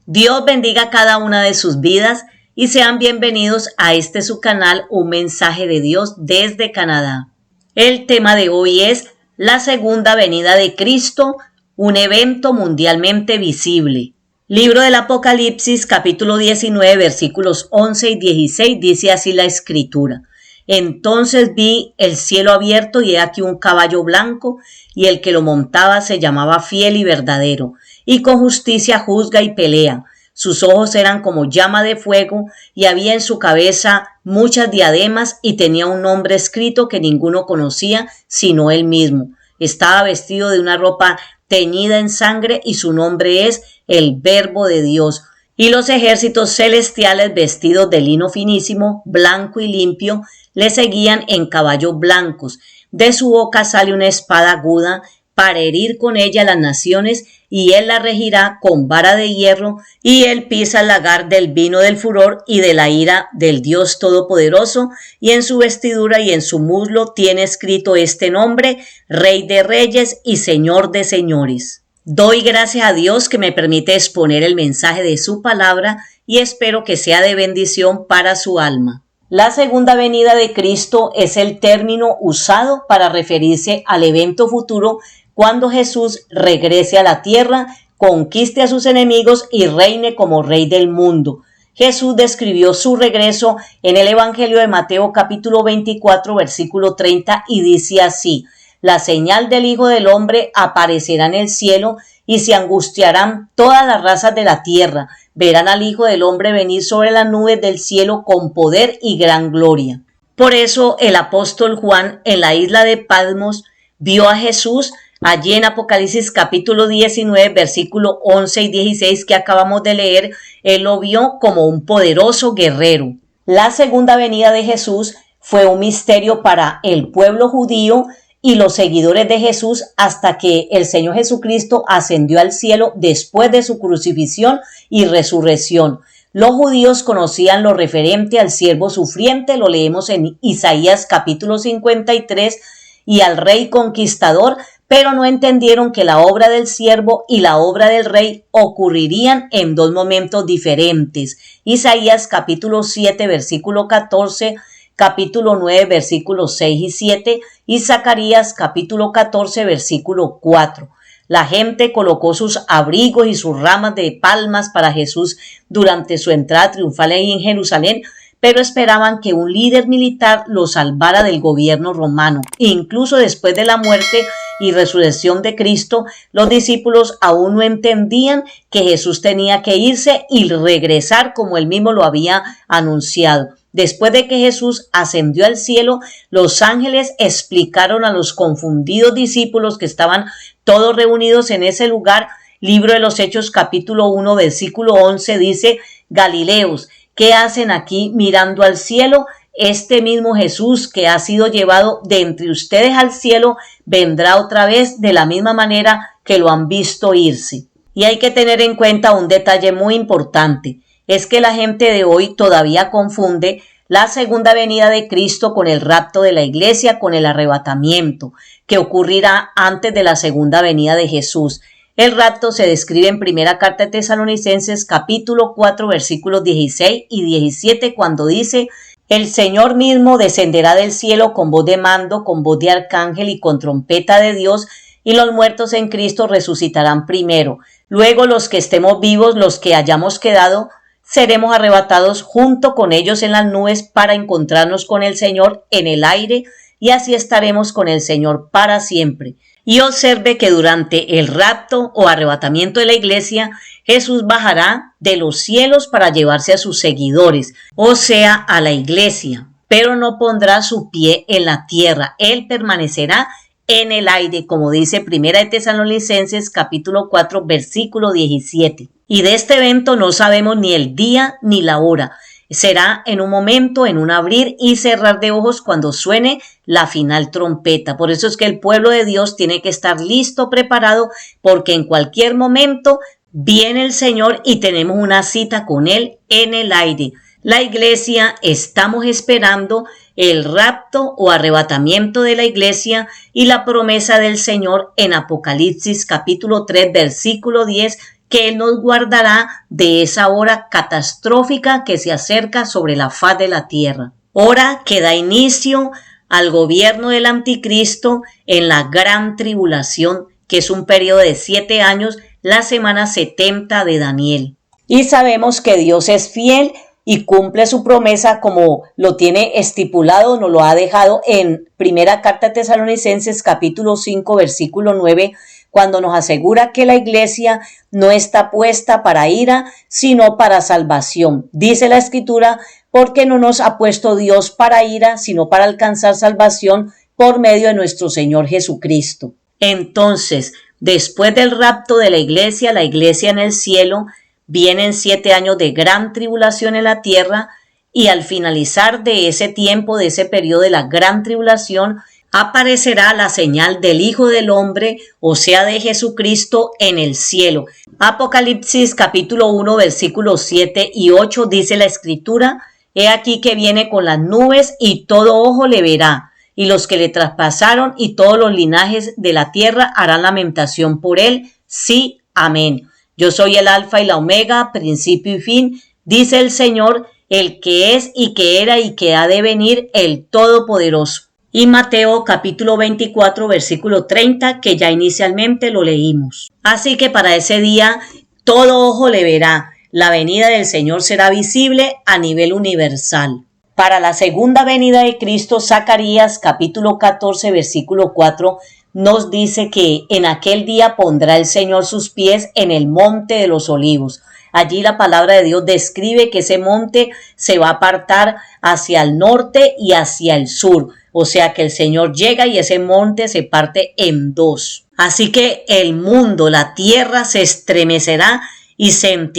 Dios bendiga cada una de sus vidas y sean bienvenidos a su canal, Un Mensaje de Dios desde Canadá. El tema de hoy es la segunda venida de Cristo, un evento mundialmente visible. Libro del Apocalipsis, capítulo 19, versículos 11 y 16, dice así la Escritura. Entonces vi el cielo abierto y he aquí un caballo blanco, y el que lo montaba se llamaba Fiel y Verdadero, y con justicia juzga y pelea. Sus ojos eran como llama de fuego, y había en su cabeza muchas diademas, y tenía un nombre escrito que ninguno conocía sino él mismo. Estaba vestido de una ropa teñida en sangre, y su nombre es el Verbo de Dios. Y los ejércitos celestiales, vestidos de lino finísimo, blanco y limpio, le seguían en caballos blancos. De su boca sale una espada aguda para herir con ella las naciones, y él la regirá con vara de hierro, y él pisa el lagar del vino del furor y de la ira del Dios Todopoderoso, y en su vestidura y en su muslo tiene escrito este nombre: Rey de Reyes y Señor de Señores. Doy gracias a Dios que me permite exponer el mensaje de su palabra y espero que sea de bendición para su alma. La segunda venida de Cristo es el término usado para referirse al evento futuro cuando Jesús regrese a la tierra, conquiste a sus enemigos y reine como Rey del mundo. Jesús describió su regreso en el Evangelio de Mateo capítulo 24 versículo 30 y dice así: la señal del Hijo del Hombre aparecerá en el cielo y se angustiarán todas las razas de la tierra. Verán al Hijo del Hombre venir sobre las nubes del cielo con poder y gran gloria. Por eso el apóstol Juan en la isla de Patmos vio a Jesús allí en Apocalipsis capítulo 19, versículo 11 y 16 que acabamos de leer. Él lo vio como un poderoso guerrero. La segunda venida de Jesús fue un misterio para el pueblo judío y los seguidores de Jesús hasta que el Señor Jesucristo ascendió al cielo después de su crucifixión y resurrección. Los judíos conocían lo referente al siervo sufriente, lo leemos en Isaías capítulo 53, y al rey conquistador, pero no entendieron que la obra del siervo y la obra del rey ocurrirían en dos momentos diferentes. Isaías capítulo 7, versículo 14, capítulo 9, versículos 6 y 7, y Zacarías capítulo 14, versículo 4. La gente colocó sus abrigos y sus ramas de palmas para Jesús durante su entrada triunfal en Jerusalén, pero esperaban que un líder militar los salvara del gobierno romano. Incluso después de la muerte y resurrección de Cristo, los discípulos aún no entendían que Jesús tenía que irse y regresar como él mismo lo había anunciado. Después de que Jesús ascendió al cielo, los ángeles explicaron a los confundidos discípulos que estaban todos reunidos en ese lugar. Libro de los Hechos capítulo 1 versículo 11 dice: Galileos, ¿qué hacen aquí mirando al cielo? Este mismo Jesús que ha sido llevado de entre ustedes al cielo vendrá otra vez de la misma manera que lo han visto irse. Y hay que tener en cuenta un detalle muy importante. Es que la gente de hoy todavía confunde la segunda venida de Cristo con el rapto de la iglesia, con el arrebatamiento, que ocurrirá antes de la segunda venida de Jesús. El rapto se describe en primera carta de Tesalonicenses capítulo 4 versículos 16 y 17 cuando dice: el Señor mismo descenderá del cielo con voz de mando, con voz de arcángel y con trompeta de Dios, y los muertos en Cristo resucitarán primero. Luego los que estemos vivos, los que hayamos quedado, seremos arrebatados junto con ellos en las nubes para encontrarnos con el Señor en el aire, y así estaremos con el Señor para siempre. Y observe que durante el rapto o arrebatamiento de la iglesia, Jesús bajará de los cielos para llevarse a sus seguidores, o sea, a la iglesia, pero no pondrá su pie en la tierra. Él permanecerá en el aire, como dice Primera de Tesalonicenses capítulo 4 versículo 17. Y de este evento no sabemos ni el día ni la hora. Será en un momento, en un abrir y cerrar de ojos cuando suene la final trompeta. Por eso es que el pueblo de Dios tiene que estar listo, preparado, porque en cualquier momento viene el Señor y tenemos una cita con Él en el aire. La iglesia estamos esperando el rapto o arrebatamiento de la iglesia y la promesa del Señor en Apocalipsis capítulo 3 versículo 10 que Él nos guardará de esa hora catastrófica que se acerca sobre la faz de la tierra. Hora que da inicio al gobierno del anticristo en la gran tribulación, que es un periodo de 7 años, la semana 70 de Daniel. Y sabemos que Dios es fiel y cumple su promesa como lo tiene estipulado, nos lo ha dejado en Primera Carta de Tesalonicenses capítulo 5 versículo 9, cuando nos asegura que la iglesia no está puesta para ira, sino para salvación. Dice la Escritura, porque no nos ha puesto Dios para ira, sino para alcanzar salvación por medio de nuestro Señor Jesucristo. Entonces, después del rapto de la iglesia en el cielo, vienen 7 años de gran tribulación en la tierra, y al finalizar de ese tiempo, de ese periodo de la gran tribulación, aparecerá la señal del Hijo del Hombre, o sea, de Jesucristo en el cielo. Apocalipsis capítulo 1 versículos 7 y 8 dice la Escritura: He aquí que viene con las nubes y todo ojo le verá, y los que le traspasaron y todos los linajes de la tierra harán lamentación por él. Sí, amén. Yo soy el Alfa y la Omega, principio y fin, dice el Señor, el que es y que era y que ha de venir, el Todopoderoso. Y Mateo capítulo 24 versículo 30, que ya inicialmente lo leímos. Así que para ese día todo ojo le verá. La venida del Señor será visible a nivel universal. Para la segunda venida de Cristo, Zacarías capítulo 14 versículo 4 nos dice que en aquel día pondrá el Señor sus pies en el monte de los olivos. Allí la palabra de Dios describe que ese monte se va a apartar hacia el norte y hacia el sur. O sea que el Señor llega y ese monte se parte en dos. Así que el mundo, la tierra se estremecerá y se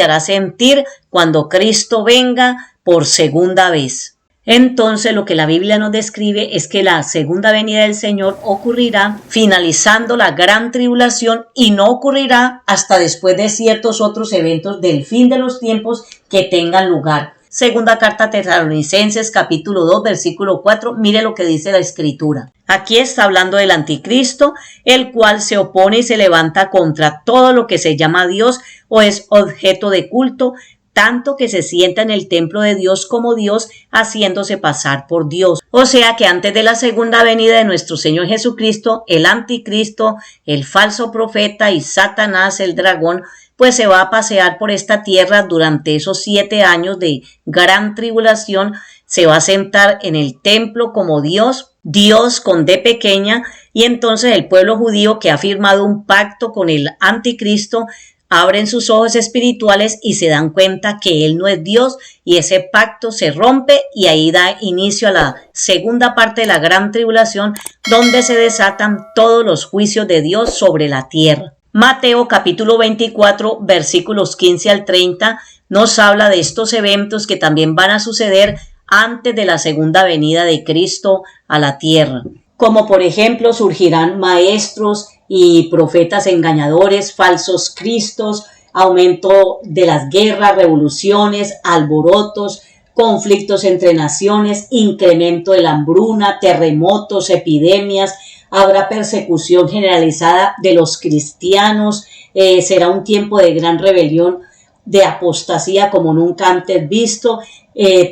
hará sentir cuando Cristo venga por segunda vez. Entonces lo que la Biblia nos describe es que la segunda venida del Señor ocurrirá finalizando la gran tribulación y no ocurrirá hasta después de ciertos otros eventos del fin de los tiempos que tengan lugar. Segunda Carta a Tesalonicenses capítulo 2 versículo 4, mire lo que dice la Escritura. Aquí está hablando del anticristo, el cual se opone y se levanta contra todo lo que se llama Dios o es objeto de culto, tanto que se sienta en el templo de Dios como Dios, haciéndose pasar por Dios. O sea que antes de la segunda venida de nuestro Señor Jesucristo, el anticristo, el falso profeta y Satanás, el dragón, pues se va a pasear por esta tierra durante esos 7 años de gran tribulación. Se va a sentar en el templo como Dios, Dios con D pequeña, y entonces el pueblo judío que ha firmado un pacto con el anticristo abren sus ojos espirituales y se dan cuenta que Él no es Dios, y ese pacto se rompe y ahí da inicio a la segunda parte de la gran tribulación, donde se desatan todos los juicios de Dios sobre la tierra. Mateo capítulo 24 versículos 15 al 30 nos habla de estos eventos que también van a suceder antes de la segunda venida de Cristo a la tierra. Como por ejemplo surgirán maestros y profetas engañadores, falsos cristos, aumento de las guerras, revoluciones, alborotos, conflictos entre naciones, incremento de la hambruna, terremotos, epidemias, habrá persecución generalizada de los cristianos, será un tiempo de gran rebelión, de apostasía como nunca antes visto,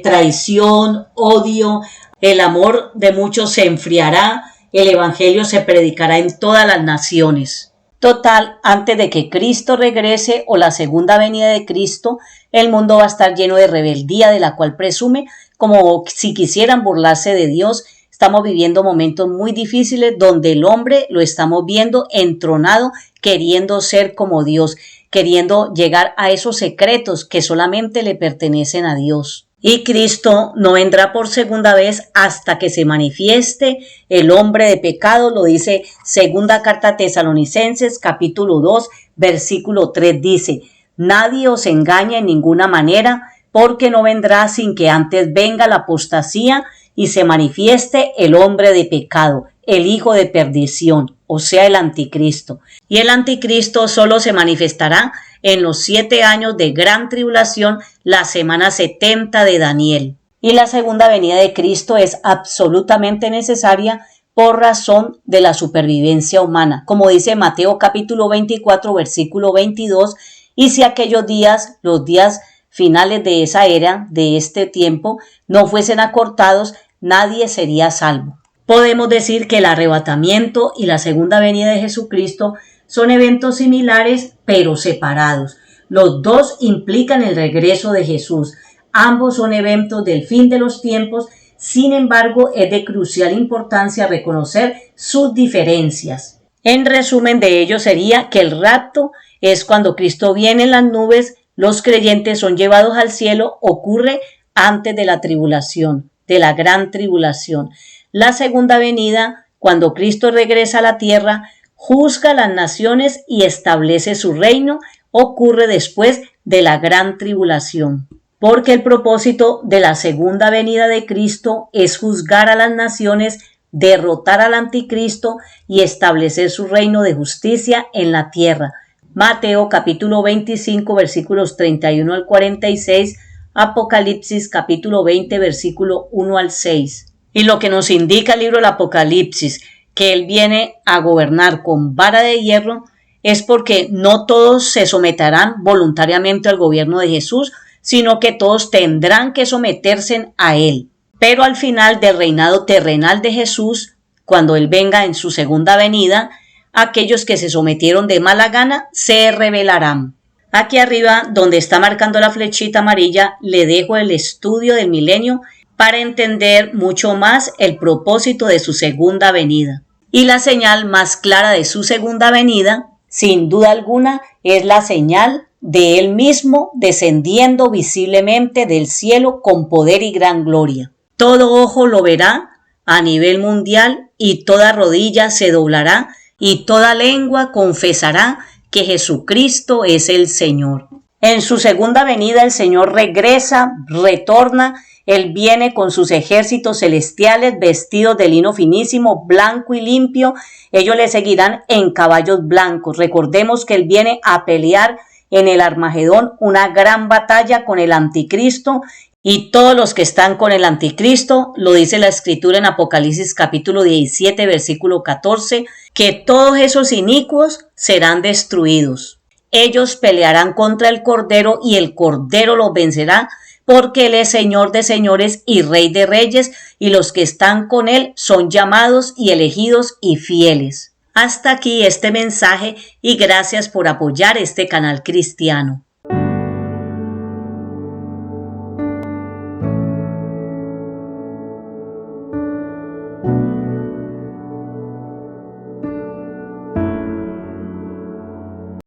traición, odio, el amor de muchos se enfriará, el evangelio se predicará en todas las naciones. Total, antes de que Cristo regrese o la segunda venida de Cristo, el mundo va a estar lleno de rebeldía, de la cual presume como si quisieran burlarse de Dios. Estamos viviendo momentos muy difíciles donde el hombre lo estamos viendo entronado, queriendo ser como Dios, queriendo llegar a esos secretos que solamente le pertenecen a Dios. Y Cristo no vendrá por segunda vez hasta que se manifieste el hombre de pecado, lo dice Segunda Carta a Tesalonicenses capítulo 2 versículo 3, dice: nadie os engaña en ninguna manera, porque no vendrá sin que antes venga la apostasía y se manifieste el hombre de pecado, el hijo de perdición, o sea, el anticristo. Y el anticristo solo se manifestará en los 7 años de gran tribulación, la semana 70 de Daniel. Y la segunda venida de Cristo es absolutamente necesaria por razón de la supervivencia humana, como dice Mateo capítulo 24, versículo 22, y si aquellos días, los días finales de esa era, de este tiempo, no fuesen acortados, nadie sería salvo. Podemos decir que el arrebatamiento y la segunda venida de Jesucristo son eventos similares, pero separados. Los dos implican el regreso de Jesús. Ambos son eventos del fin de los tiempos. Sin embargo, es de crucial importancia reconocer sus diferencias. En resumen de ello sería que el rapto es cuando Cristo viene en las nubes, los creyentes son llevados al cielo, ocurre antes de la tribulación, de la gran tribulación. La segunda venida, cuando Cristo regresa a la tierra, juzga a las naciones y establece su reino, ocurre después de la gran tribulación. Porque el propósito de la segunda venida de Cristo es juzgar a las naciones, derrotar al anticristo y establecer su reino de justicia en la tierra. Mateo capítulo 25 versículos 31 al 46, Apocalipsis capítulo 20 versículo 1 al 6. Y lo que nos indica el libro del Apocalipsis, que Él viene a gobernar con vara de hierro, es porque no todos se someterán voluntariamente al gobierno de Jesús, sino que todos tendrán que someterse a Él. Pero al final del reinado terrenal de Jesús, cuando Él venga en su segunda venida, aquellos que se sometieron de mala gana se rebelarán. Aquí arriba, donde está marcando la flechita amarilla, le dejo el estudio del milenio para entender mucho más el propósito de su segunda venida. Y la señal más clara de su segunda venida, sin duda alguna, es la señal de Él mismo descendiendo visiblemente del cielo con poder y gran gloria. Todo ojo lo verá a nivel mundial y toda rodilla se doblará y toda lengua confesará que Jesucristo es el Señor. En su segunda venida el Señor regresa, retorna, Él viene con sus ejércitos celestiales vestidos de lino finísimo, blanco y limpio. Ellos le seguirán en caballos blancos. Recordemos que Él viene a pelear en el Armagedón una gran batalla con el anticristo y todos los que están con el anticristo, lo dice la escritura en Apocalipsis capítulo 17 versículo 14, que todos esos inicuos serán destruidos. Ellos pelearán contra el Cordero y el Cordero los vencerá, porque Él es Señor de señores y Rey de reyes, y los que están con Él son llamados y elegidos y fieles. Hasta aquí este mensaje y gracias por apoyar este canal cristiano.